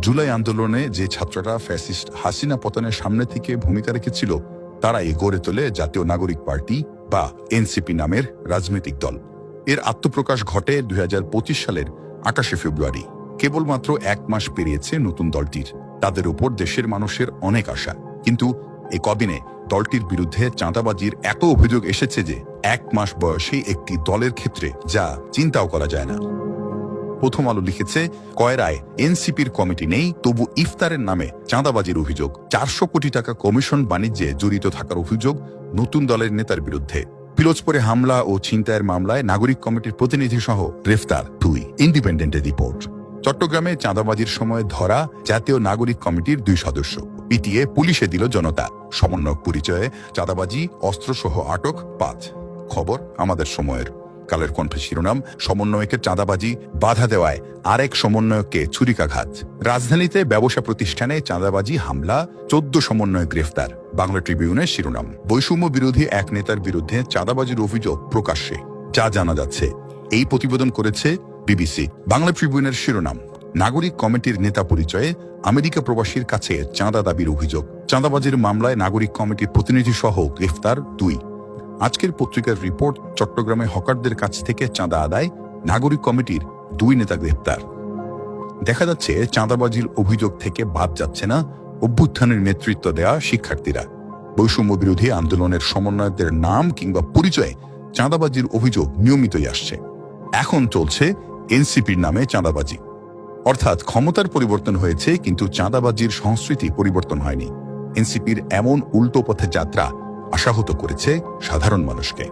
জুলাই আন্দোলনে যে ছাত্ররা ফ্যাসিস্ট হাসিনা পতনের সামনে থেকে ভূমিকা রেখেছিল তারাই গড়ে তোলে জাতীয় নাগরিক পার্টি বা এনসিপি নামের রাজনৈতিক দল। এর আত্মপ্রকাশ ঘটে ২০২৫ সালের ২৮ ফেব্রুয়ারি। কেবলমাত্র ১ মাস পেরিয়েছে নতুন দলটির। তাদের উপর দেশের মানুষের অনেক আশা, কিন্তু এই কদিনে দলটির বিরুদ্ধে চাঁদাবাজির এত অভিযোগ এসেছে যে ১ মাস বয়সী একটি দলের ক্ষেত্রে যা চিন্তাও করা যায় না। প্রথম আলো লিখেছে, কয়রায় এনসিপির কমিটি নেই, তবু ইফতারের নামে চাঁদাবাজির অভিযোগ। ৪০০ কোটি টাকা কমিশন বাণিজ্যে জড়িত থাকার অভিযোগ নতুন দলের নেতার বিরুদ্ধে। পিরোজপুরে হামলা ও ছিনতাইয়ের মামলায় নাগরিক কমিটির প্রতিনিধি সহ গ্রেফতার ২। ইন্ডিপেন্ডেন্টের রিপোর্ট। চট্টগ্রামে চাঁদাবাজির সময় ধরা জাতীয় নাগরিক কমিটির ২ সদস্য পিটিয়ে পুলিশে দিল জনতা। সমন্বয়ক পরিচয়ে চাঁদাবাজি, অস্ত্রসহ আটক ৫। খবর আমাদের সময়ের। কালের কণ্ঠে শিরোনাম, সমন্বয়কের চাঁদাবাজি, বাধা দেওয়ায় আরেক সমন্বয়ককে ছুরিকাঘাত। রাজধানীতে ব্যবসা প্রতিষ্ঠানে চাঁদাবাজি হামলা, ১৪ সমন্বয়ক গ্রেফতার। বাংলা ট্রিবিউনের শিরোনাম, বৈষম্য বিরোধী এক নেতার বিরুদ্ধে চাঁদাবাজির অভিযোগ প্রকাশ্যে, যা জানা যাচ্ছে। এই প্রতিবেদন করেছে বিবিসি। বাংলা ট্রিবিউনের শিরোনাম, নাগরিক কমিটির নেতা পরিচয়ে আমেরিকা প্রবাসীর কাছে চাঁদা দাবির অভিযোগ। চাঁদাবাজির মামলায় নাগরিক কমিটির প্রতিনিধি সহ গ্রেফতার ২। আজকের পত্রিকার রিপোর্ট, চট্টগ্রামে হকারদের কাছ থেকে চাঁদা আদায়, নাগরিক কমিটির ২ নেতা গ্রেফতার। দেখা যাচ্ছে চাঁদাবাজির অভিযোগ থেকে বাদ যাচ্ছে না অভ্যুত্থানের নেতৃত্ব দেয়া শিক্ষার্থীরা। বৈষম্য বিরোধী আন্দোলনের সমন্বয়কদের নাম কিংবা পরিচয়ে চাঁদাবাজির অভিযোগ নিয়মিতই আসছে। এখন চলছে এনসিপির নামে চাঁদাবাজি, অর্থাৎ ক্ষমতার পরিবর্তন হয়েছে কিন্তু চাঁদাবাজির সংস্কৃতি পরিবর্তন হয়নি। এনসিপির এমন উল্টো পথে যাত্রা আশাহত করেছে সাধারণ মানুষকে।